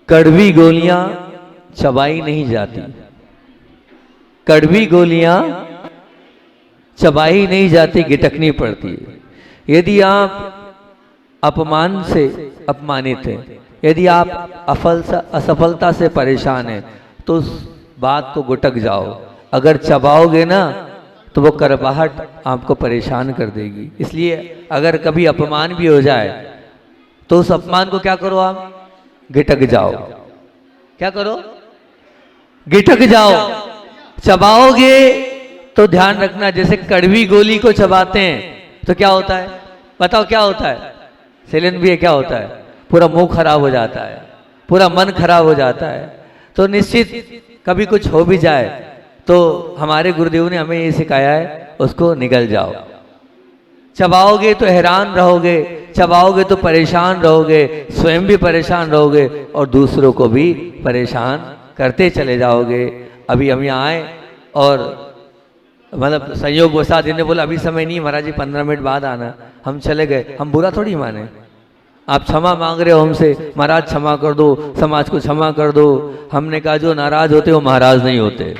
कड़वी गोलियां चबाई नहीं जाती, कड़वी गोलियां चबाई नहीं जाती, गिटकनी पड़ती है। यदि आप अपमान से अपमानित हैं, यदि आप असफलता से परेशान हैं, तो उस बात को गुटक जाओ। अगर चबाओगे ना तो वो करवाहट आपको परेशान कर देगी। इसलिए अगर कभी अपमान भी हो जाए तो उस अपमान को क्या करो, आप गिटक जाओ। क्या करो? गिटक जाओ। चबाओगे तो ध्यान रखना, जैसे कड़वी गोली को चबाते हैं तो क्या होता है, बताओ क्या होता है? सेलन भी है, क्या होता है? पूरा मुंह खराब हो जाता है, पूरा मन खराब हो जाता है। तो निश्चित कभी कुछ हो भी जाए तो हमारे गुरुदेव ने हमें ये सिखाया है, उसको निगल जाओ। चबाओगे तो हैरान रहोगे, चबाओगे तो परेशान रहोगे, स्वयं भी परेशान रहोगे और दूसरों को भी परेशान करते चले जाओगे। अभी हम यहाँ आए और मतलब संयोग वसात इन्हें बोला अभी समय नहीं महाराज जी, 15 मिनट बाद आना। हम चले गए। हम बुरा थोड़ी माने, आप क्षमा मांग रहे हो हमसे, महाराज क्षमा कर दो, समाज को क्षमा कर दो। हमने कहा जो नाराज होते वो महाराज नहीं होते।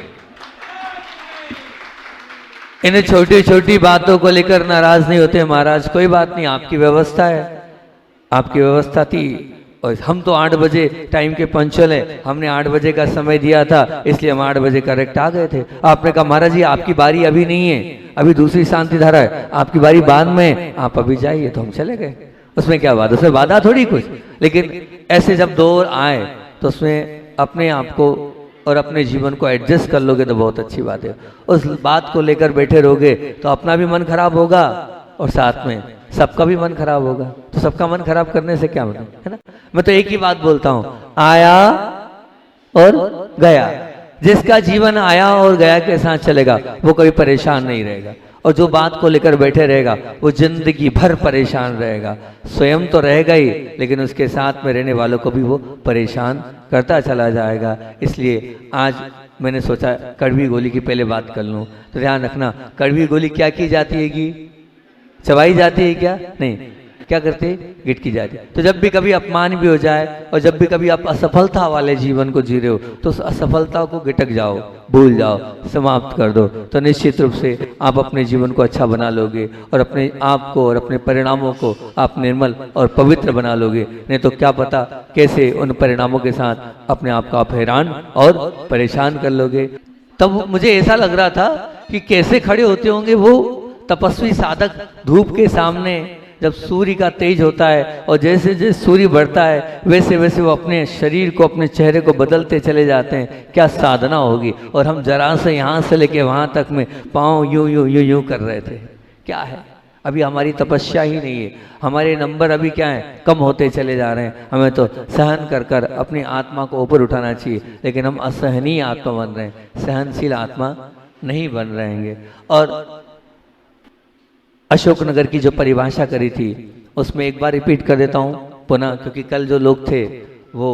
इन्हें छोटी छोटी बातों को लेकर नाराज नहीं होते महाराज। कोई बात नहीं, आपकी व्यवस्था है, आपकी व्यवस्था थी। और हम तो 8 बजे टाइम के पंचुअल है, हमने 8 बजे का समय दिया था, इसलिए हम 8 बजे करेक्ट आ गए थे। आपने कहा महाराज जी आपकी बारी अभी नहीं है, अभी दूसरी शांति धारा है, आपकी बारी बाद में, आप अभी जाइए। तो हम चले गए। उसमें क्या बात, उसमें बाधा थोड़ी कुछ। लेकिन ऐसे जब दौर आए तो उसमें अपने आप को और अपने जीवन को एडजस्ट कर लोगे तो बहुत अच्छी बात है। उस बात को लेकर बैठे रहोगे तो अपना भी मन खराब होगा और साथ में सबका भी मन खराब होगा। तो सबका मन खराब करने से क्या मतलब, है ना? मैं तो एक ही बात बोलता हूं, आया और गया। जिसका जीवन आया और गया के साथ चलेगा वो कभी परेशान नहीं रहेगा, और जो बात को लेकर बैठे रहेगा वो जिंदगी भर परेशान रहेगा। स्वयं तो रहेगा ही, लेकिन उसके साथ में रहने वालों को भी वो परेशान करता चला जाएगा। इसलिए आज मैंने सोचा कड़वी गोली की पहले बात कर लूं। तो ध्यान रखना, कड़वी गोली क्या की जाती है कि चबाई जाती है क्या? नहीं, क्या करते हैं? गिटकी जाती है। तो जब भी कभी अपमान भी हो जाए और जब भी कभी आप असफलता वाले जीवन को जी रहे हो तो उस असफलता को गिटक जाओ, भूल जाओ, समाप्त कर दो। तो निश्चित रूप से आप अपने जीवन को अच्छा बना लोगे और अपने आप को और अपने परिणामों को आप निर्मल और पवित्र बना लोगे। नहीं तो क्या पता कैसे उन परिणामों के साथ अपने आप को आप हैरान और परेशान कर लोगे। तब मुझे ऐसा लग रहा था कि कैसे खड़े होते होंगे वो तपस्वी साधक धूप के सामने, जब सूर्य का तेज होता है और जैसे जैसे सूर्य बढ़ता है वैसे वैसे वो अपने शरीर को, अपने चेहरे को बदलते चले जाते हैं। क्या साधना होगी। और हम जरा से यहाँ से लेके वहाँ तक में पाँव यूं यूं यूं यूं कर रहे थे। क्या है, अभी हमारी तपस्या ही नहीं है। हमारे नंबर अभी क्या है, कम होते चले जा रहे हैं। हमें तो सहन कर कर अपनी आत्मा को ऊपर उठाना चाहिए, लेकिन हम असहनीय आत्मा बन रहे हैं, सहनशील आत्मा नहीं बन रहेंगे। और अशोकनगर की जो परिभाषा करी थी उसमें एक बार रिपीट कर देता हूँ पुनः, क्योंकि कल जो लोग थे वो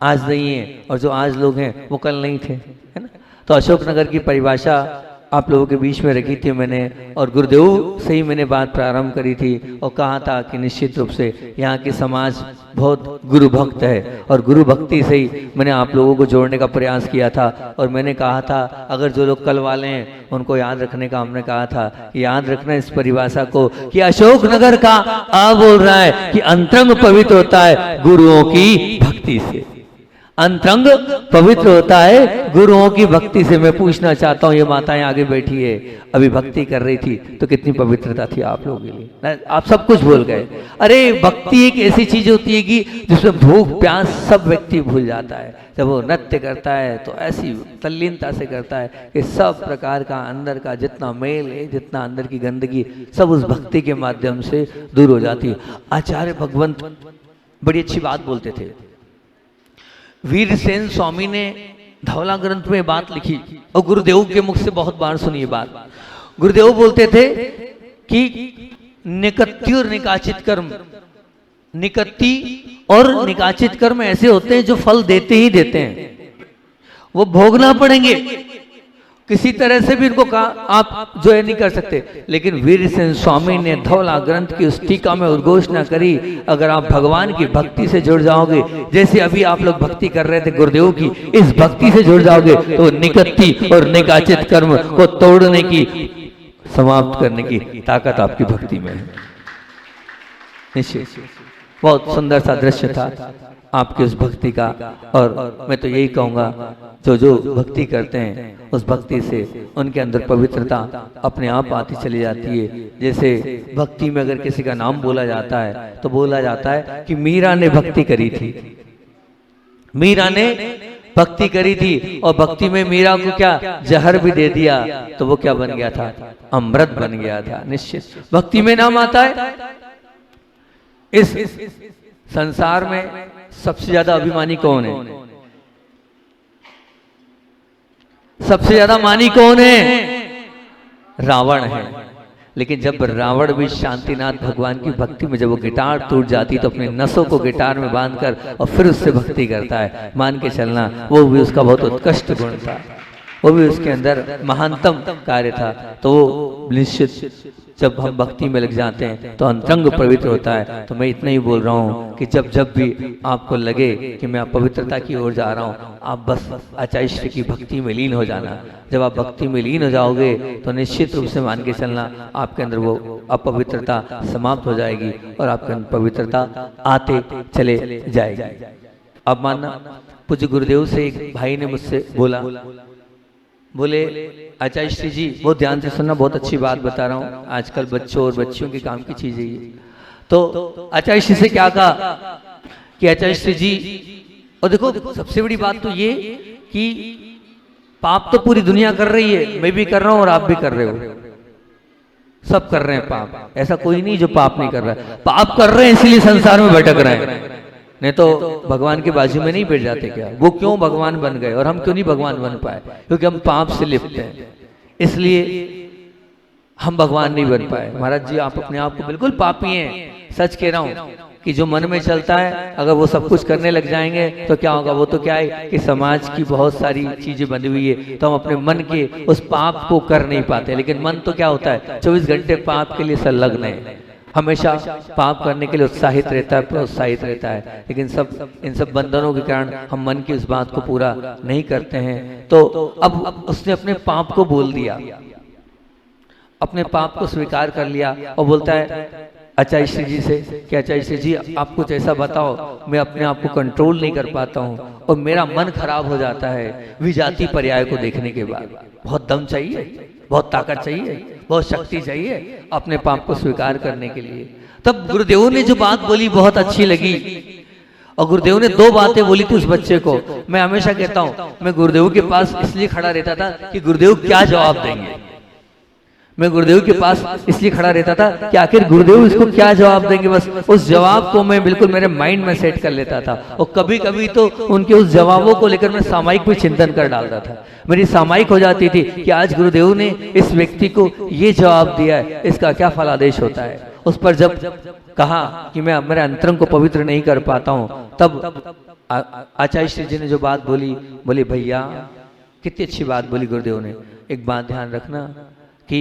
आज नहीं है और जो आज लोग हैं वो कल नहीं थे, है ना? तो अशोकनगर की परिभाषा आप लोगों के बीच में रखी थी मैंने, और गुरुदेव से ही मैंने बात प्रारंभ करी थी और कहा था कि निश्चित रूप से यहाँ की समाज बहुत गुरु भक्त है और गुरु भक्ति से ही मैंने आप लोगों को जोड़ने का प्रयास किया था। और मैंने कहा था अगर जो लोग कल वाले हैं उनको याद रखने का हमने कहा था कि याद रखना इस परिभाषा को कि अशोकनगर का आ बोल रहा है कि अंतरंग पवित्र होता है गुरुओं की भक्ति से। अंतरंग पवित्र होता है गुरुओं की भक्ति से। मैं पूछना चाहता हूँ, ये माताएं आगे बैठी है, अभी भक्ति कर रही थी तो कितनी पवित्रता थी आप लोगों के लिए। आप सब कुछ भूल गए। अरे भक्ति एक ऐसी चीज होती है कि जिसमें भूख प्यास सब व्यक्ति भूल जाता है। जब वो नृत्य करता है तो ऐसी तल्लीनता से करता है कि सब प्रकार का अंदर का जितना मेल है, जितना अंदर की गंदगी, सब उस भक्ति के माध्यम से दूर हो जाती है। आचार्य भगवंत बड़ी अच्छी बात बोलते थे। वीरसेन स्वामी ने धवला ग्रंथ में बात लिखी और गुरुदेव के मुख से बहुत बार सुनी ये बात। गुरुदेव बोलते थे कि निकत्ति और निकाचित कर्म, निकत्ति और निकाचित कर्म ऐसे होते हैं जो फल देते ही देते हैं, वो भोगना पड़ेंगे। किसी तरह से भी इनको कहा आप जो है नहीं कर सकते, लेकिन वीरसेन स्वामी ने धौला ग्रंथ की उस टीका में उद्घोषणा करी, अगर आप भगवान की भक्ति से जुड़ जाओगे, जैसे अभी आप लोग भक्ति कर रहे थे गुरुदेव की, इस भक्ति से जुड़ जाओगे तो निकत्ती और निकाचित कर्म को तोड़ने की, समाप्त करने की ताकत आपकी भक्ति में है। निश्चित बहुत सुंदर सा दृश्य था आपकी उस भक्ति का। और मैं तो यही कहूंगा, जो भक्ति करते हैं उस भक्ति से उनके अंदर पवित्रता अपने आप आती चली जाती है। जैसे भक्ति में अगर किसी का नाम बोला जाता है तो बोला जाता है कि मीरा ने भक्ति करी थी, मीरा ने भक्ति करी थी, और भक्ति में मीरा को क्या जहर भी दे दिया तो वो क्या बन गया था, अमृत बन गया था। निश्चित भक्ति में नाम आता है। इस संसार में सबसे ज्यादा अभिमानी कौन है? सबसे ज्यादा मानी कौन है? रावण है। लेकिन जब रावण भी शांतिनाथ भगवान की भक्ति में जब वो गिटार टूट जाती तो अपने नसों को गिटार में बांधकर और फिर उससे भक्ति करता है, मान के चलना वो भी उसका बहुत उत्कृष्ट गुण था, वो भी उसके अंदर महानतम कार्य था। तो वो निश्चित जब हम भक्ति में लग जाते हैं तो अंतरंग पवित्र होता है। तो मैं इतना ही बोल रहा हूँ कि जब भी आपको लगे कि मैं पवित्रता की ओर जा रहा हूँ, आप बस आचार्य श्री की भक्ति में लीन हो जाना। जब आप भक्ति में लीन हो जाओगे तो निश्चित रूप से मान के चलना आपके अंदर वो अपवित्रता समाप्त हो जाएगी और आपके अंदर पवित्रता आते चले जाएगी। अब मानना, पूज्य गुरुदेव से एक भाई ने मुझसे बोले आचार्य श्री जी, बहुत ध्यान से सुनना, बहुत अच्छी बात बता रहा हूँ, आजकल बच्चों और बच्चियों के काम की चीज है ये। तो आचार्य श्री से क्या कहा कि आचार्य श्री जी, और देखो सबसे बड़ी बात तो ये कि पाप तो पूरी दुनिया कर रही है, मैं भी कर रहा हूँ और आप भी कर रहे हो, सब कर रहे हैं पाप, ऐसा कोई नहीं जो पाप नहीं कर रहा है। पाप कर रहे हैं इसीलिए संसार में भटक रहे हैं, नहीं तो भगवान के बाजू में नहीं बैठ जाते क्या? वो क्यों भगवान बन गए और हम क्यों नहीं भगवान बन पाए? क्योंकि हम पाप से लिप्त हैं, इसलिए हम भगवान नहीं बन पाए। महाराज जी, आप अपने आप को बिल्कुल पापी हैं। सच कह रहा हूं कि जो मन में चलता है अगर वो सब कुछ करने लग जाएंगे तो क्या होगा? वो तो क्या है कि समाज की बहुत सारी चीजें बनी हुई है, तो हम अपने मन के उस पाप को कर नहीं पाते। लेकिन मन तो क्या होता है, 24 घंटे पाप के लिए संलग्न है, हमेशा पाप करने के लिए उत्साहित रहता है, प्रोत्साहित रहता है। लेकिन इन सब बंधनों के कारण हम मन की उस बात को पूरा नहीं करते हैं। तो अब उसने अपने पाप को बोल दिया, अपने पाप को स्वीकार कर लिया और बोलता है आचार्य श्री जी से कि आचार्य श्री जी, आप कुछ ऐसा बताओ, मैं अपने आप को कंट्रोल नहीं कर पाता हूँ और मेरा मन खराब हो जाता है विजाति पर्याय को देखने के बाद। बहुत दम चाहिए, बहुत ताकत चाहिए, बहुत शक्ति चाहिए अपने पाप को स्वीकार करने के लिए। तब गुरुदेव ने जो बात बोली बहुत अच्छी लगी, और गुरुदेव ने 2 बातें बोली थी उस बच्चे को। मैं हमेशा कहता हूं, मैं गुरुदेव के पास इसलिए खड़ा रहता था कि गुरुदेव क्या जवाब देंगे। मैं गुरुदेव के पास इसलिए खड़ा रहता था कि आखिर गुरुदेव इसको क्या जवाब देंगे, बस उस जवाब को मैं बिल्कुल मेरे माइंड में सेट कर लेता था। और कभी कभी तो उनके उस जवाबों को लेकर मैं सामायिक में चिंतन कर डालता था। मेरी सामायिक हो जाती थी कि आज गुरुदेव ने इस व्यक्ति को ये जवाब दिया है, इसका क्या फलादेश होता है। उस पर जब कहा कि मैं मेरे अंतरंग को पवित्र नहीं कर पाता हूँ, तब आचार्य श्री जी ने जो बात बोली भैया कितनी अच्छी बात बोली गुरुदेव ने। एक बात ध्यान रखना कि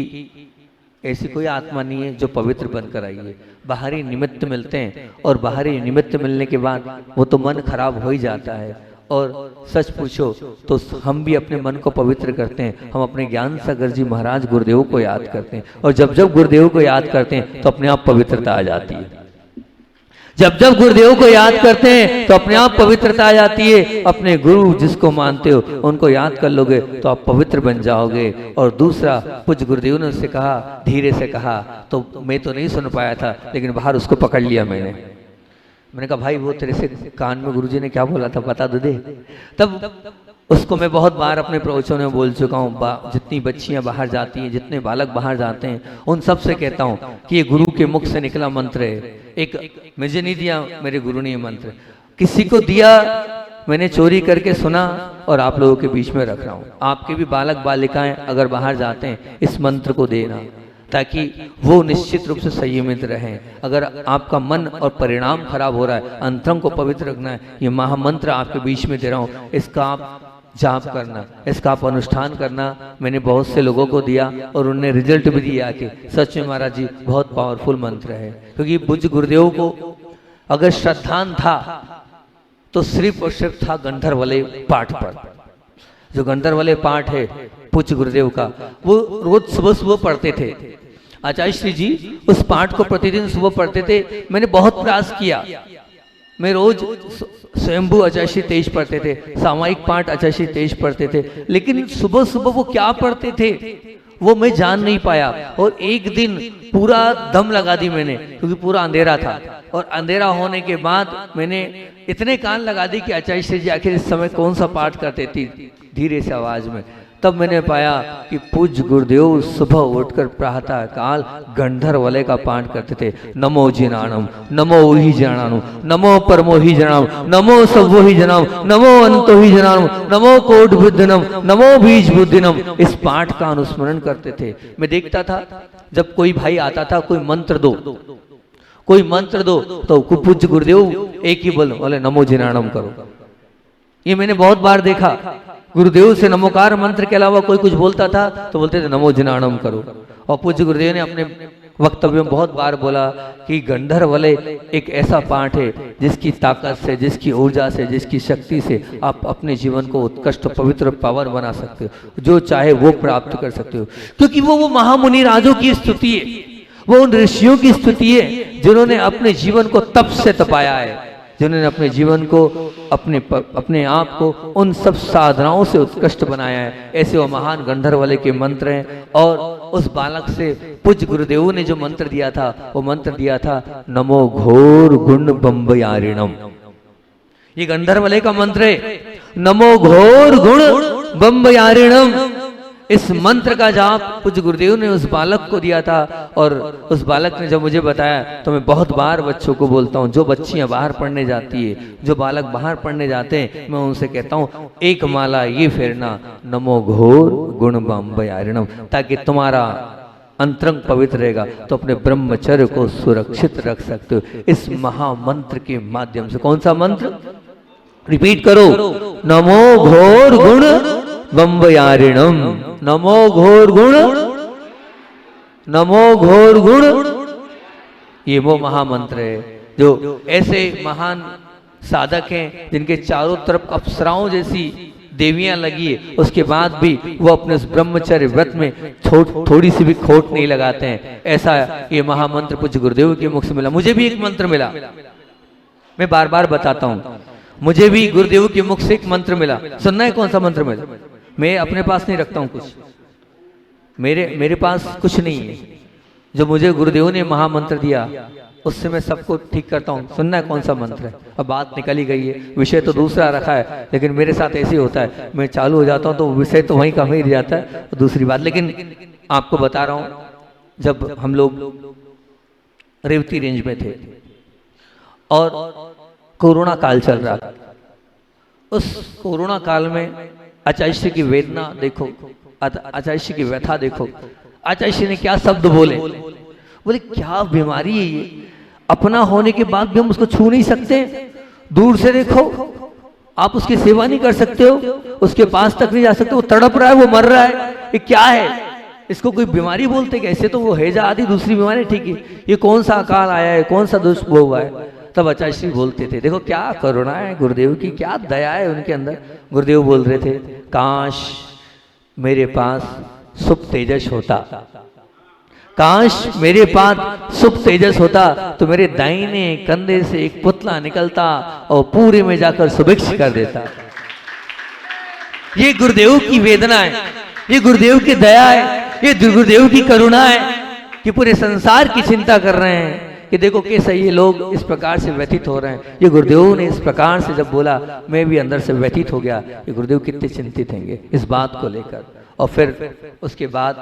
ऐसी कोई आत्मा नहीं है जो पवित्र बनकर आई है। बाहरी निमित्त मिलते हैं और बाहरी निमित्त मिलने के बाद वो तो मन खराब हो ही जाता है। और सच पूछो तो हम भी अपने मन को पवित्र करते हैं, हम अपने ज्ञान सागर जी महाराज गुरुदेव को याद करते हैं, और जब जब गुरुदेव को याद करते हैं तो अपने आप पवित्रता आ जाती है। जब जब गुरुदेव को याद करते हैं तो अपने आप पवित्रता आ जाती है। अपने गुरु जिसको मानते हो उनको याद कर लोगे तो आप पवित्र बन जाओगे। और दूसरा, पूज्य गुरुदेव ने उससे कहा, धीरे से कहा, तो मैं तो नहीं सुन पाया था, लेकिन बाहर उसको पकड़ लिया मैंने कहा भाई वो तेरे से कान में गुरुजी ने क्या बोला था बता दो दे। तब उसको मैं बहुत बार अपने प्रवचनों में बोल चुका हूँ। जितनी बच्चियां बाहर जाती हैं, जितने बालक बाहर जाते हैं, उन सब से कहता हूँ कि ये गुरु के मुख से निकला मंत्र है। एक मुझे नहीं दिया मेरे गुरु ने ये मंत्र, किसी को दिया, मैंने चोरी करके सुना और आप लोगों के बीच में रख रहा हूँ। आपके भी बालक बालिकाएं अगर बाहर जाते हैं इस मंत्र को देना, ताकि वो निश्चित रूप से संयमित रहें। अगर आपका मन और परिणाम खराब हो रहा है, अंतरंग को पवित्र रखना है, ये महामंत्र आपके बीच में दे रहा हूँ, इसका आप जाप करना, इसका आप अनुष्ठान करना। मैंने बहुत से लोगों को दिया और उन्हें रिजल्ट भी दिया कि सच में महाराज जी बहुत पावरफुल मंत्र है। क्योंकि पूज्य गुरुदेव को अगर श्रद्धान था तो सिर्फ और सिर्फ था गंधर्व वाले पाठ पर। जो गंधर्व वाले पाठ है पूज्य गुरुदेव का, वो रोज सुबह सुबह पढ़ते थे। आचार्य श्री जी उस पाठ को प्रतिदिन सुबह पढ़ते थे। मैंने बहुत प्रयास किया, मैं रोज स्वयंभू आचार्य श्री तेज पढ़ते थे, सामायिक पाठ आचार्य श्री तेज पढ़ते थे, लेकिन सुबह सुबह वो क्या पढ़ते थे वो मैं जान नहीं पाया। और एक दिन पूरा दम लगा दी मैंने, क्योंकि पूरा अंधेरा था, और अंधेरा होने के बाद मैंने इतने कान लगा दी कि आचार्य श्री जी आखिर इस समय कौन सा पाठ करते थे धीरे से आवाज में। तब मैंने पाया कि पूज्य गुरुदेव सुबह उठकर प्रातः काल गंधर्व वलय का पाठ करते थे। नमो जिनाणम, नमो ही जनाणु, नमो परमो ही जनाम, नमो सबो ही जनाम, नमो अंतो ही जनाम, नमो कोट बुद्धिनम, नमो बीज बुद्धिनम। इस पाठ का अनुस्मरण करते थे। मैं देखता था जब कोई भाई आता था, कोई मंत्र दो, कोई मंत्र दो, तो पूज्य गुरुदेव एक ही बोले नमो जिनाणम करो। ये मैंने बहुत बार देखा। गुरुदेव से नमोकार मंत्र के अलावा कोई कुछ बोलता था तो बोलते थे नमो जिनाणम करो। और पूज्य गुरुदेव ने अपने वक्तव्य में बहुत बार बोला कि गंधर्व वलय एक ऐसा पाठ है जिसकी ताकत से, जिसकी ऊर्जा से, जिसकी शक्ति से आप अपने जीवन को उत्कृष्ट पवित्र पावन बना सकते हो, जो चाहे वो प्राप्त कर सकते हो। क्योंकि वो महामुनि राजों की स्तुति है, वो उन ऋषियों की स्तुति है जिन्होंने अपने जीवन को तप से तपाया है, जिन्होंने अपने जीवन को अपने आप को उन सब साधनाओं से उत्कृष्ट बनाया है। ऐसे वो महान गंधर्व वाले के मंत्र हैं। और उस बालक से पूज्य गुरुदेव ने जो मंत्र दिया था, वो मंत्र दिया था नमो घोर गुण बम्बयारिणम। ये गंधर्व वाले का मंत्र है, नमो घोर गुण बम्बयारिणम। इस मंत्र का जाप पूज्य गुरुदेव ने उस बालक को दिया था। और उस बालक ने जब मुझे बताया तो मैं बहुत बार बच्चों को बोलता हूँ, जो बच्चियां बाहर पढ़ने जाती है, जो बालक बाहर पढ़ने जाते हैं, मैं उनसे कहता हूँ एक माला ये फेरना नमो घोर गुण बम्बयारिणम, ताकि तुम्हारा अंतरंग पवित्र रहेगा, तो अपने ब्रह्मचर्य को सुरक्षित रख सकते हो इस महामंत्र के माध्यम से। कौन सा मंत्र? रिपीट करो, नमो घोर गुण बम्बयारिणम, नमो घोर गुण, नमो घोर गुण। ये वो महामंत्र है जो ऐसे महान साधक हैं जिनके चारों तरफ अप्सराओं जैसी देवियां लगी है, उसके बाद भी वो अपने उस ब्रह्मचर्य व्रत में थोड़ी सी भी खोट नहीं लगाते हैं। ऐसा ये महामंत्र पूज्य गुरुदेव के मुख से मिला। मुझे भी एक मंत्र मिला, मैं बार बार बताता हूँ, मुझे भी गुरुदेव के मुख से एक मंत्र मिला। सुनना है कौन सा मंत्र मिला? मैं अपने पास नहीं रखता हूं कुछ, मेरे पास कुछ नहीं है। जो मुझे गुरुदेव ने महामंत्र दिया उससे मैं सबको ठीक करता हूँ। सुनना है कौन सा मंत्र है? अब बात निकल ही गई है, विषय तो दूसरा रखा है, लेकिन मेरे साथ ऐसे ही होता है, मैं चालू हो जाता हूँ तो विषय तो वहीं का वहीं रह जाता है, दूसरी बात। लेकिन आपको बता रहा हूँ, जब हम लोग रेवती रेंज में थे और कोरोना काल चल रहा था, उस कोरोना काल में आचार्य श्री की वेदना देखो, आचार्य श्री की व्यथा देखो। आचार्य श्री ने क्या शब्द बोले, बोले क्या बीमारी है ये, अपना होने के बाद भी हम उसको छू नहीं सकते, दूर से देखो, आप उसकी सेवा नहीं कर सकते हो, उसके पास तक नहीं जा सकते, वो तड़प रहा है, वो मर रहा है, ये क्या है? इसको कोई बीमारी बोलते? कैसे तो वो हैजा आदि दूसरी बीमारी ठीक है, ये कौन सा अकाल आया है, कौन सा दुष्ट हुआ है? तब आचार्य श्री बोलते थे, देखो क्या करुणा है गुरुदेव की, क्या दया है उनके अंदर। गुरुदेव बोल रहे थे, काश मेरे पास सुप्त तेजस होता, काश मेरे पास सुप्त तेजस होता तो मेरे दाहिने कंधे से एक पुतला निकलता और पूरे में जाकर सुभिक्ष कर देता। ये गुरुदेव की वेदना है, ये गुरुदेव की दया है, ये गुरुदेव की करुणा है कि पूरे संसार की चिंता कर रहे हैं कि देखो कैसे ये लोग इस प्रकार से व्यथित हो रहे हैं। ये गुरुदेव ने इस प्रकार से जब बोला, मैं भी अंदर से व्यथित हो गया, ये गुरुदेव कितने चिंतित होंगे इस बात को लेकर। और फिर उसके बाद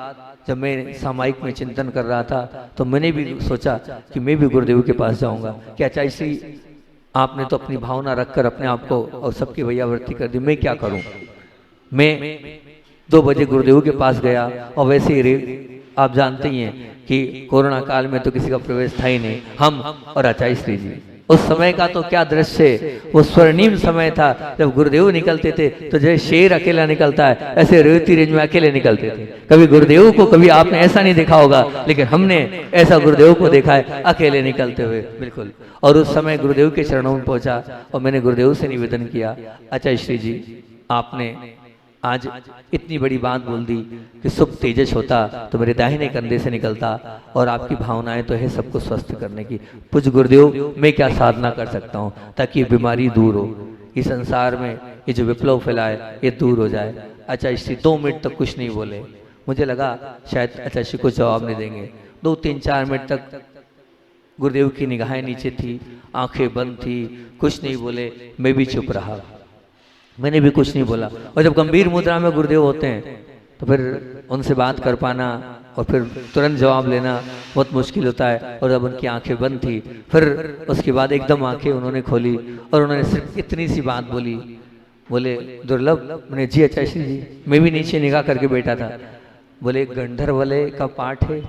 जब मैं सामायिक में चिंतन कर रहा था तो मैंने भी सोचा कि मैं भी गुरुदेव के पास जाऊंगा। क्या आचार्य श्री आपने तो अपनी भावना रखकर अपने आप को और सबकी भैयावृत्ति कर दी, मैं क्या करूं? मैं 2 बजे गुरुदेव के पास गया और वैसे ही आप जानते ही हैं कि कोरोना काल में तो किसी का प्रवेश था ही नहीं, हम और आचार्य श्री जी उस समय का तो क्या दृश्य है, वो स्वर्णिम समय था जब गुरुदेव निकलते थे तो जैसे शेर अकेला निकलता है ऐसे रेवती रेंज में अकेले निकलते थे। कभी गुरुदेव को कभी आपने ऐसा नहीं देखा होगा, लेकिन हमने ऐसा गुरुदेव को देखा है अकेले निकलते हुए, बिल्कुल। और उस समय गुरुदेव के चरणों में पहुंचा और मैंने गुरुदेव से निवेदन किया, अच्छा श्री जी आपने आज इतनी बड़ी बात बोल दी कि सुख तेजस होता तो मेरे दाहिने कंधे से निकलता, और आपकी भावनाएं तो है सबको स्वस्थ करने की। पूज्य गुरुदेव मैं क्या साधना कर सकता हूँ ताकि ये बीमारी दूर हो, इस संसार में ये जो विप्लव फैला है ये दूर हो जाए। अच्छा श्री 2 मिनट तक कुछ नहीं बोले, मुझे लगा शायद अच्छा श्री कुछ जवाब नहीं देंगे। 2-3-4 मिनट तक गुरुदेव की निगाहें नीचे थी, आंखें बंद थी, कुछ नहीं बोले। मैं भी चुप रहा, मैंने भी कुछ नहीं बोला। और जब गंभीर मुद्रा में गुरुदेव होते हैं तो फिर उनसे बात कर पाना और फिर तुरंत जवाब लेना बहुत मुश्किल होता है। और जब उनकी आंखें बंद थी फिर उसके बाद एकदम आंखें उन्होंने खोली और उन्होंने सिर्फ इतनी सी बात बोली, बोले दुर्लभ। मैंने जी अच्छा श्री जी, मैं भी नीचे निगाह करके बैठा था। बोले गंधर्वलय का पाठ है,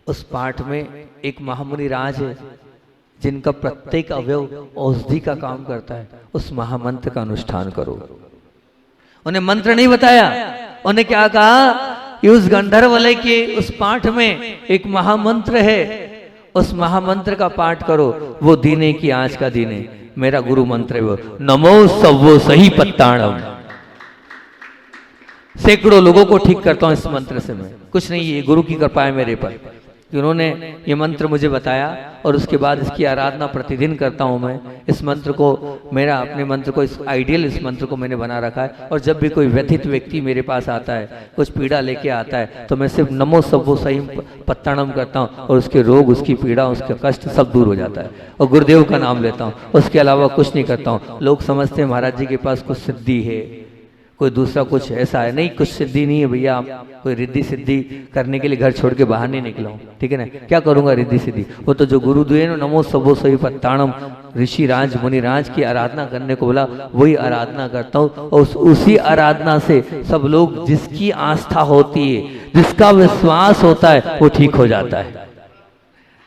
उस पाठ में एक महामुनि राज है जिनका प्रत्येक अवयव औषधि का काम करता है, उस महामंत्र का अनुष्ठान करो। उन्हें मंत्र नहीं बताया, उन्हें क्या कहा कि उस गंधर्वलय के उस पाठ में एक महामंत्र है, उस महामंत्र का पाठ करो। वो दीने की आज का दीने, मेरा गुरु मंत्र है वो, नमो सवो सही पत्ताणम। सैकड़ों लोगों को ठीक करता हूं इस मंत्र से, मैं कुछ नहीं, ये गुरु की कृपा है मेरे पर। उन्होंने ये मंत्र मुझे बताया और उसके बाद इसकी आराधना प्रतिदिन करता हूँ मैं। इस मंत्र को मेरा अपने मंत्र को इस आइडियल इस मंत्र को मैंने बना रखा है। और जब भी कोई व्यथित व्यक्ति मेरे पास आता है, कुछ पीड़ा लेके आता है, तो मैं सिर्फ नमो सव्वो सही पत्ताणम करता हूँ और उसके रोग, उसकी पीड़ा, उसके कष्ट सब दूर हो जाता है। और गुरुदेव का नाम लेता हूँ, उसके अलावा कुछ नहीं करता हूँ। लोग समझते हैं महाराज जी के पास कुछ सिद्धि है, कोई दूसरा कुछ ऐसा है, नहीं, कुछ सिद्धि नहीं है भैया। आप कोई रिद्धि सिद्धि करने के लिए घर छोड़ के बाहर नहीं निकला हूं, ठीक है ना। क्या करूंगा रिद्धि सिद्धि, वो तो जो गुरुदेव नमो सवो सही पत्ताणम ऋषि राज मुनि राज की आराधना करने को बोला, वही आराधना करता हूँ। और उसी आराधना से सब लोग, जिसकी आस्था होती है, जिसका विश्वास होता है, वो ठीक हो जाता है।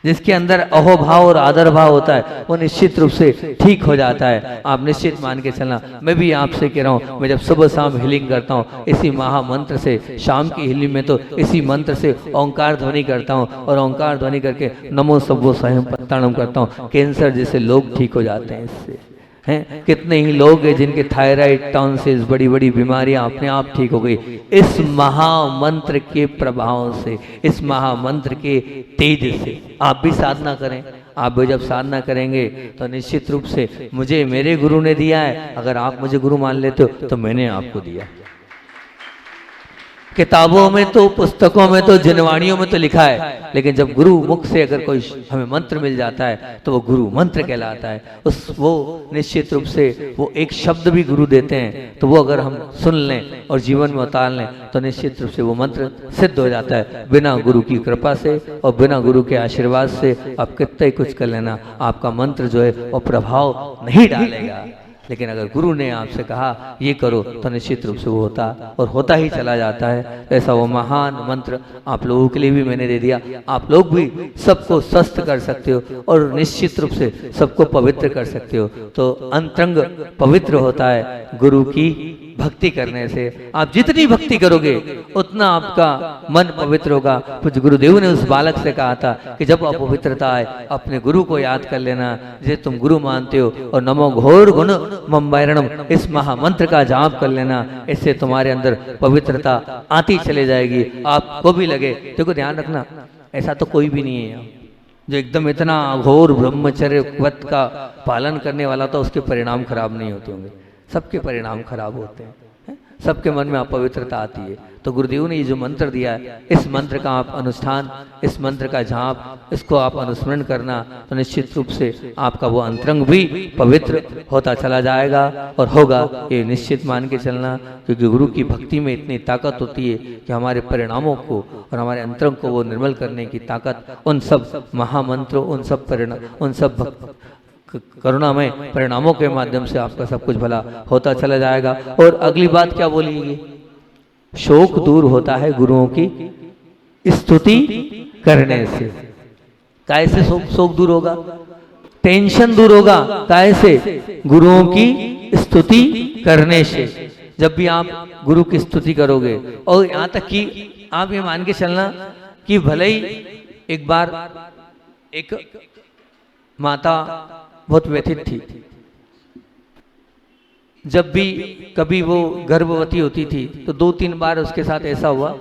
जिसके अंदर अहोभाव और आदर भाव होता है वो निश्चित रूप से ठीक हो जाता है। आप निश्चित मान के चलना। मैं भी आपसे कह रहा हूँ, मैं जब सुबह शाम हीलिंग करता हूँ इसी महामंत्र से, शाम की हीलिंग में तो इसी मंत्र से ओंकार ध्वनि करता हूँ और ओंकार ध्वनि करके नमो सव्वो सही पत्ताणम करता हूँ। कैंसर जैसे लोग ठीक हो जाते हैं इससे, हैं। कितने ही लोग हैं जिनके थायराइड, टॉन्सिल्स, बड़ी बड़ी बीमारियां अपने आप ठीक हो गई इस महामंत्र के प्रभाव से, इस महामंत्र के तेज से। आप भी साधना करें। आप भी जब साधना करेंगे तो निश्चित रूप से, मुझे मेरे गुरु ने दिया है, अगर आप मुझे गुरु मान लेते हो तो मैंने आपको दिया। किताबों में तो, पुस्तकों में तो, जिनवाणियों में तो लिखा है, लेकिन जब गुरु मुख से अगर कोई हमें मंत्र मिल जाता है तो वो गुरु मंत्र कहलाता है। वो निश्चित रूप से वो एक शब्द भी गुरु देते हैं तो वो अगर हम सुन लें और जीवन में उतार लें तो निश्चित रूप से वो मंत्र सिद्ध हो जाता है। बिना गुरु की कृपा से और बिना गुरु के आशीर्वाद से आप कितना ही कुछ कर लेना, आपका मंत्र जो है वो प्रभाव नहीं डालेगा। लेकिन अगर गुरु ने आपसे कहा ये करो तो निश्चित रूप से वो होता और होता ही चला जाता है। ऐसा वो महान मंत्र आप लोगों के लिए भी मैंने दे दिया। आप लोग भी सबको स्वस्थ कर सकते हो और निश्चित रूप से सबको पवित्र कर सकते हो। तो अंतरंग पवित्र होता है गुरु की भक्ति करने से। आप जितनी भक्ति करोगे उतना आपका मन पवित्र होगा। कुछ गुरुदेव ने उस बालक से कहा था कि जब अपवित्रता आए अपने गुरु को याद कर लेना जिसे तुम गुरु मानते हो, और नमो घोर गुण मम्बैरणम इस महामंत्र का जाप कर लेना। इससे तुम्हारे अंदर पवित्रता आती चले जाएगी। आपको भी लगे, देखो ध्यान रखना, ऐसा तो कोई भी नहीं है जो एकदम इतना घोर ब्रह्मचर्य व्रत का पालन करने वाला, तो उसके परिणाम खराब नहीं होते होंगे। सबके परिणाम खराब होते हैं, सबके मन में अपवित्रता आती है। तो गुरुदेव ने ये जो मंत्र दिया है, इस मंत्र का आप अनुष्ठान, इस मंत्र का जाप, इसको आप अनुस्मरण करना तो निश्चित रूप से आपका वो अंतरंग भी पवित्र होता चला जाएगा और होगा। ये निश्चित मान के चलना, क्योंकि गुरु की भक्ति में इतनी ताकत होती है कि हमारे परिणामों को और हमारे अंतरंग को वो निर्मल करने की ताकत उन सब महामंत्रों, उन सब परिणाम, उन सब करुणामय परिणामों के माध्यम से आपका सब कुछ भला होता चला जाएगा। और अगली बात क्या बोलेंगे, शोक दूर होता है गुरुओं की स्तुति करने से। कैसे शोक दूर होगा? टेंशन दूर होगा काहे से? गुरुओं की स्तुति करने से। जब भी आप गुरु की स्तुति करोगे, और यहाँ तक कि आप ये मान के चलना कि भले ही एक बार एक माता बहुत व्यथित थी, जब भी कभी वो गर्भवती होती थी तो 2-3 बार उसके साथ ऐसा हुआ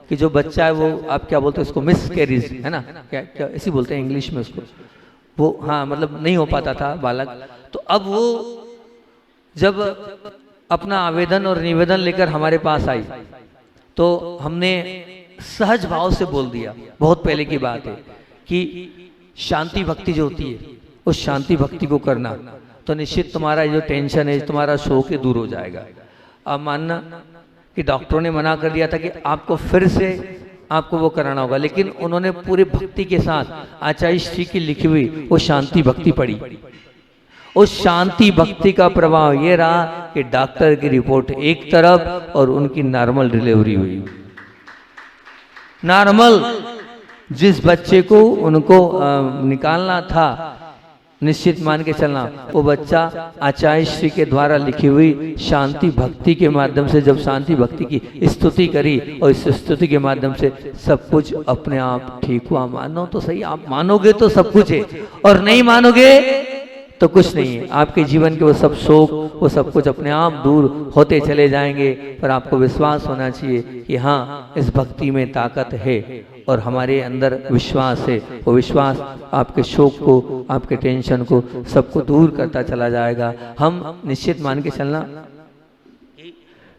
कि जो बच्चा है वो, आप क्या बोलते हैं उसको, मिस कैरीज है ना, क्या ऐसी बोलते हैं इंग्लिश में उसको, वो हाँ मतलब नहीं हो पाता था बालक। तो अब वो जब अपना आवेदन और निवेदन लेकर हमारे पास आई तो हमने सहज भाव से बोल दिया, बहुत पहले की बात है, कि शांति भक्ति जो होती है उस शांति भक्ति को करना तो निश्चित तुम्हारा जो टेंशन है, तुम्हारा शोक है, दूर हो जाएगा। अब मानना कि डॉक्टरों ने मना कर दिया था कि आपको फिर से आपको वो कराना होगा, लेकिन उन्होंने पूरी भक्ति के साथ आचार्य श्री की लिखी हुई वो शांति भक्ति पढ़ी। उस शांति भक्ति का प्रभाव ये रहा कि डॉक्टर की रिपोर्ट एक तरफ और उनकी नॉर्मल डिलीवरी हुई। नॉर्मल, जिस बच्चे को उनको निकालना था, निश्चित मान के चलना वो बच्चा आचार्य श्री के द्वारा लिखी हुई शांति भक्ति के माध्यम से जब शांति भक्ति की स्तुति करी और इस स्तुति के माध्यम से सब कुछ अपने आप ठीक हुआ। मानो तो सही, आप मानोगे तो सब कुछ है और नहीं मानोगे तो कुछ नहीं है। आपके जीवन के वो सब शोक, वो सब कुछ अपने आप दूर होते चले जाएंगे। पर आपको विश्वास होना चाहिए कि हाँ, इस भक्ति में ताकत है और हमारे अंदर विश्वास है। वो विश्वास आपके शोक को, आपके टेंशन को, सबको दूर करता चला जाएगा। हम निश्चित मान के चलना,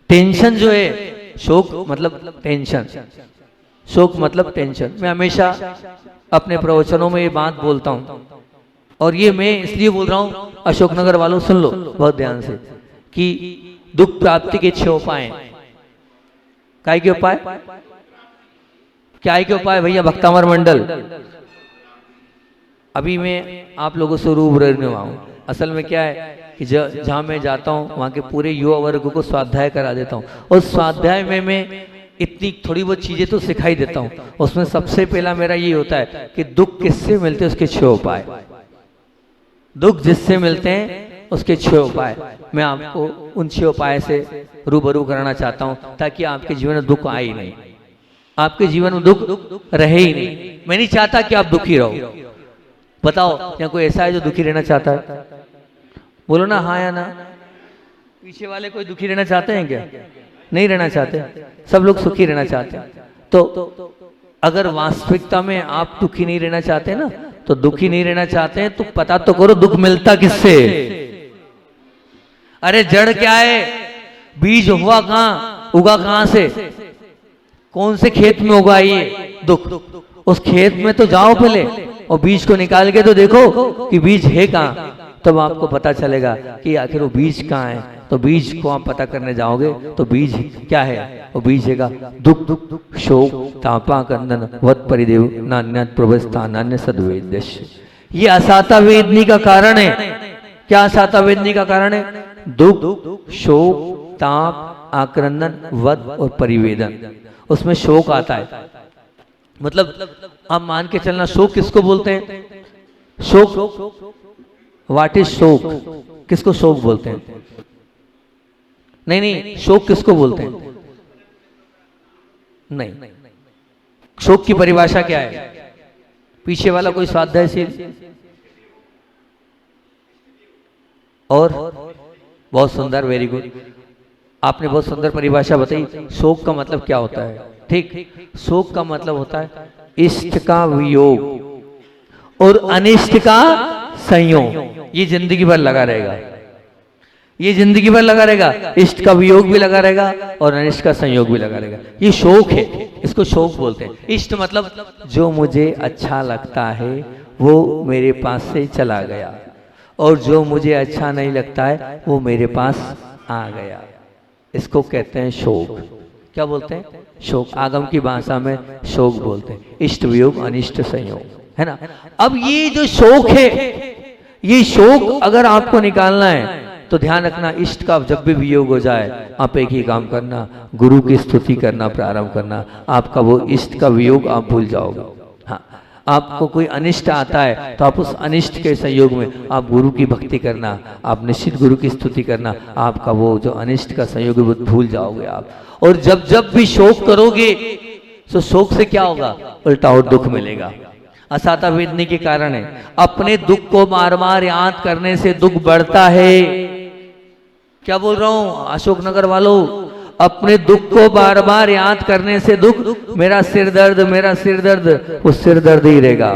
टेंशन जो है, शोक मतलब टेंशन, शोक मतलब टेंशन। मैं हमेशा अपने प्रवचनों में ये बात बोलता हूँ और ये मैं इसलिए बोल रहा हूँ, अशोकनगर वालों सुन लो बहुत ध्यान से, कि दुख प्राप्ति के 6 उपाय। काय के उपाय? क्या के उपाय भैया? भक्तामर मंडल। अभी मैं आप लोगों से रूबरू हुआ हूँ। असल में क्या है कि जहाँ मैं जाता हूँ वहाँ के पूरे युवा वर्ग को स्वाध्याय करा देता हूँ और स्वाध्याय में मैं इतनी थोड़ी बहुत चीजें तो सिखाई देता हूँ। उसमें सबसे पहला मेरा ये होता है कि दुख किससे मिलते हैं उसके 6 उपाय। दुख जिससे मिलते हैं उसके 6 उपाय मैं आपको उन 6 उपाय से रूबरू कराना चाहता हूँ, ताकि आपके जीवन में दुख आए ही नहीं, आपके जीवन में दुख रहे ही नहीं। मैं नहीं चाहता कि आप दुखी रहो। बताओ, या कोई ऐसा है जो दुखी रहना चाहता है? बोलो ना हाँ या ना। पीछे वाले कोई दुखी रहना चाहते हैं क्या? नहीं रहना चाहते, सब लोग सुखी रहना चाहते हैं। तो अगर वास्तविकता में आप दुखी नहीं रहना चाहते ना, तो दुखी नहीं रहना चाहते हैं तो पता तो करो दुख मिलता किससे। अरे जड़ क्या है? बीज हुआ कहाँ, उगा कहाँ से? कौन से खेत में उगा ये दुख? उस खेत में तो जाओ पहले और बीज को निकाल के तो देखो कि बीज है कहाँ, तब आपको पता चलेगा कि आखिर वो बीज कहाँ है। तो बीज को आप पता करने जाओगे तो बीज क्या है? वो बीज है दुख शोक तापा कंदन वत परिदेव नान्यत प्रवस्था नान्य सद्वेद्यश। ये असाता वेदनी का कारण है। क्या असाता वेदनी का कारण है? दुख शोक ताप आक्रंदन वध और परिवेदन। उसमें शोक आता है, मतलब आप मान के चलना, शोक किसको बोलते हैं? शोक, व्हाट इज शोक? किसको शोक बोलते हैं? नहीं, शोक किसको बोलते हैं? नहीं, शोक की परिभाषा क्या है? पीछे वाला कोई स्वाध्याय से और बहुत सुंदर, वेरी गुड, आपने बहुत सुंदर परिभाषा बताई। शोक का मतलब क्या होता है? ठीक, शोक का मतलब होता है इष्ट का वियोग और अनिष्ट का संयोग। ये जिंदगी भर लगा रहेगा, ये जिंदगी भर लगा रहेगा। इष्ट का वियोग भी लगा रहेगा और अनिष्ट का संयोग भी लगा रहेगा। ये शोक है, इसको शोक बोलते हैं। इष्ट मतलब जो मुझे अच्छा लगता है वो मेरे पास से चला गया, और जो मुझे अच्छा नहीं लगता है वो मेरे पास आ गया। इसको कहते हैं शोक। क्या बोलते हैं? शोक। आगम की भाषा में शोक बोलते हैं। इष्ट वियोग अनिष्ट संयोग, है ना। अब ये जो शोक है, ये शोक अगर आपको निकालना है तो ध्यान रखना, इष्ट का जब भी वियोग हो जाए आप एक ही काम करना, गुरु की स्तुति करना प्रारंभ करना। आपका वो इष्ट का वियोग आप भूल जाओगे। हाँ, आपको कोई अनिष्ट आता है तो आप उस अनिष्ट के सहयोग में आप गुरु की भक्ति करना, आप निश्चित गुरु की स्तुति करना, आपका वो जो अनिष्ट का सहयोग है वो भूल जाओगे आप। और जब जब भी शोक करोगे तो शोक से क्या होगा, उल्टा और दुख मिलेगा। असाता वेदनी के कारण है। अपने दुख को बार बार याद करने से दुख बढ़ता है। क्या बोल रहा हूं अशोकनगर वालों, अपने दुख को बार बार याद करने से दुख, मेरा सिर दर्द, मेरा सिर दर्द, वो सिर दर्द ही रहेगा,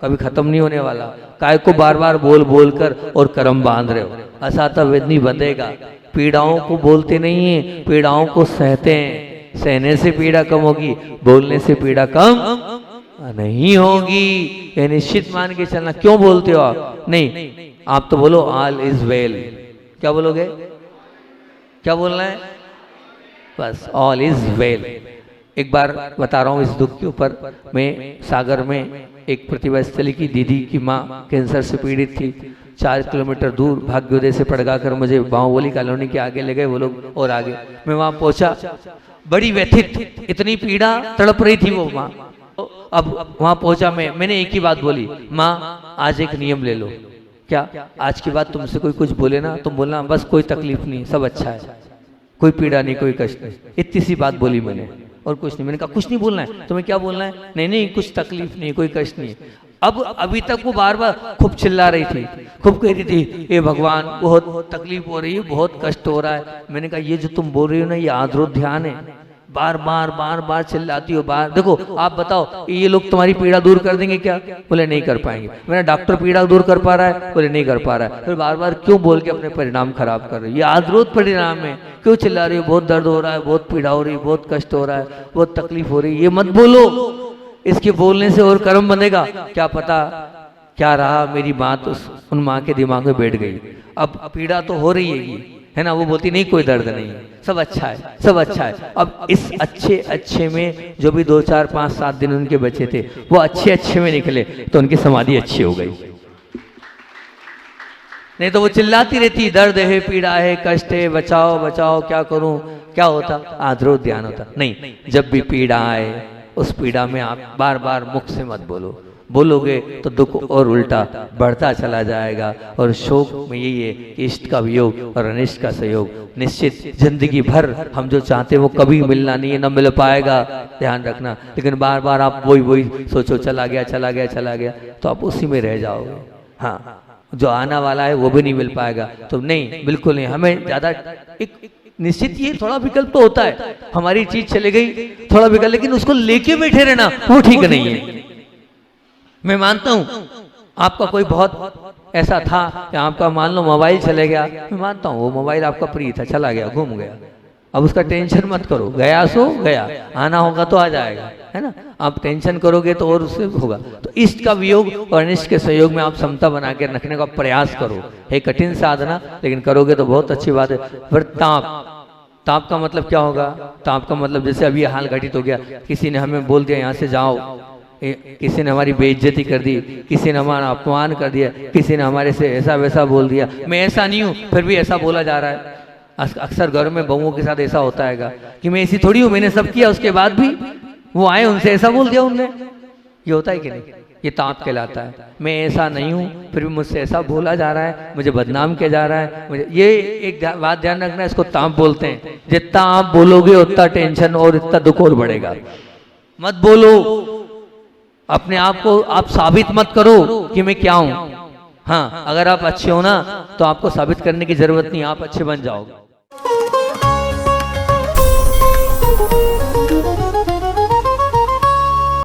कभी खत्म नहीं होने वाला। काय को बार बार बोल बोल कर और कर्म बांध रहे हो। असाता वेदनी बंधेगा। पीड़ाओं को बोलते नहीं है, पीड़ाओं को सहते हैं। सहने से पीड़ा कम होगी, बोलने से पीड़ा कम नहीं होगी। ये निश्चित मान के चलना। क्यों बोलते हो आप? नहीं, आप तो बोलो ऑल इज वेल। क्या बोलोगे? क्या बोलना है? बस ऑल इज वेल। एक बार बता रहा हूँ इस दुख के ऊपर। मैं सागर में एक प्रतिभा स्थली की दीदी की माँ कैंसर से पीड़ित थी। 4 किलोमीटर दूर भाग्योदय से पड़गा कर मुझे बाहुबली कॉलोनी के आगे ले गए वो लोग और आगे। मैं वहां पहुंचा, बड़ी व्यथित, इतनी पीड़ा, तड़प रही थी वो माँ। अब वहां पहुंचा मैंने एक ही बात बोली, माँ आज एक नियम ले लो। क्या? आज की बात तुमसे कोई कुछ बोले ना, तुम बोलना बस कोई तकलीफ नहीं, सब अच्छा है, कोई पीड़ा नहीं, कोई कष्ट नहीं। इतनी सी बात बोली मैंने और कुछ नहीं। मैंने कहा कुछ नहीं बोलना है, तुम्हें क्या बोलना है? नहीं नहीं कुछ तकलीफ नहीं, कोई कष्ट नहीं। अब अभी तक वो बार बार खूब चिल्ला रही थी, खूब कह रही थी हे भगवान बहुत तकलीफ हो रही है, बहुत कष्ट हो रहा है। मैंने कहा ये जो तुम बोल रही हो ना ये आद्रोत ध्यान है। बार बार चिल्लाती हो। बार देखो आप बताओ ये लोग तुम्हारी पीड़ा दूर कर देंगे क्या? बोले नहीं कर पाएंगे। मेरा डॉक्टर पीड़ा दूर कर पा रहा है? बोले नहीं कर पा रहा है। फिर बार बार क्यों बोल के अपने परिणाम खराब कर रहे हो? ये आद्रोत परिणाम है। क्यों चिल्ला रही हो? बहुत दर्द हो रहा है, बहुत पीड़ा हो रही है, बहुत कष्ट हो रहा है, बहुत तकलीफ हो रही है। ये मत बोलो, इसके बोलने से और कर्म बनेगा। क्या पता क्या रहा, मेरी बात उन माँ के दिमाग में बैठ गई। अब पीड़ा तो हो रही है ना, वो बोलती नहीं कोई दर्द नहीं, सब अच्छा है, सब अच्छा है। अब इस अच्छे में जो भी 2 4 5 7 दिन उनके बचे थे वो अच्छे में निकले तो उनकी समाधि अच्छी हो गई। नहीं तो वो चिल्लाती रहती दर्द है, पीड़ा है, कष्ट है, बचाओ बचाओ, क्या करूं, क्या होता? आद्रोत ध्यान होता। नहीं, जब भी पीड़ा आए उस पीड़ा में आप बार बार मुख से मत बोलो। बोलोगे तो दुख और उल्टा बढ़ता चला जाएगा। और शोक में यही है कि इष्ट का वियोग और अनिष्ट का सहयोग निश्चित जिंदगी भर हम जो चाहते हैं वो कभी मिलना नहीं है, न मिल पाएगा, ध्यान रखना। लेकिन बार बार आप वही सोचो चला गया तो आप उसी में रह जाओगे। हाँ, जो आना वाला है वो भी नहीं मिल पाएगा। तो नहीं, बिल्कुल नहीं। हमें ज्यादा एक निश्चित ये थोड़ा विकल्प तो होता है, हमारी चीज चले गई थोड़ा विकल्प, लेकिन उसको लेके बैठे रहना वो ठीक नहीं है। मैं मानता हूं आपका कोई बहुत ऐसा था कि आपका मान लो मोबाइल चले गया, मैं मानता हूं वो मोबाइल आपका प्रिय था, चला गया, घूम गया। अब उसका टेंशन मत करो, गया सो गया, आना होगा तो आ जाएगा, है ना। आप टेंशन करोगे तो और उससे होगा। तो इष्ट का वियोग और अनिष्ट के सहयोग में आप समता बना के रखने का प्रयास करो। है कठिन साधना, लेकिन करोगे तो बहुत अच्छी बात है। फिर ताप का मतलब क्या होगा? ताप का मतलब जैसे अभी हाल घटित हो गया, किसी ने हमें बोल दिया यहाँ से जाओ, किसी ने हमारी बेइज्जती कर दी, किसी ने हमारा अपमान कर दिया, किसी ने हमारे से ऐसा वैसा बोल दिया। मैं ऐसा नहीं हूँ फिर भी ऐसा बोला जा रहा है। अक्सर घर में बहुओं के साथ ऐसा होता है कि मैं ऐसी थोड़ी हूँ, मैंने सब किया उसके बाद भी वो आए उनसे ऐसा बोल दिया उनने। ये होता है कि नहीं? ये ताप कहलाता है। मैं ऐसा नहीं हूँ फिर भी मुझसे ऐसा बोला जा रहा है, मुझे बदनाम किया जा रहा है, मुझे ये एक बात ध्यान रखना, इसको ताप बोलते हैं। जितना आप बोलोगे उतना टेंशन और इतना दुख और बढ़ेगा। मत बोलो, अपने आप को आप साबित मत करो कि मैं क्या हूं। हाँ, अगर आप अच्छे हो ना तो आपको साबित करने की जरूरत नहीं, आप अच्छे बन जाओगे।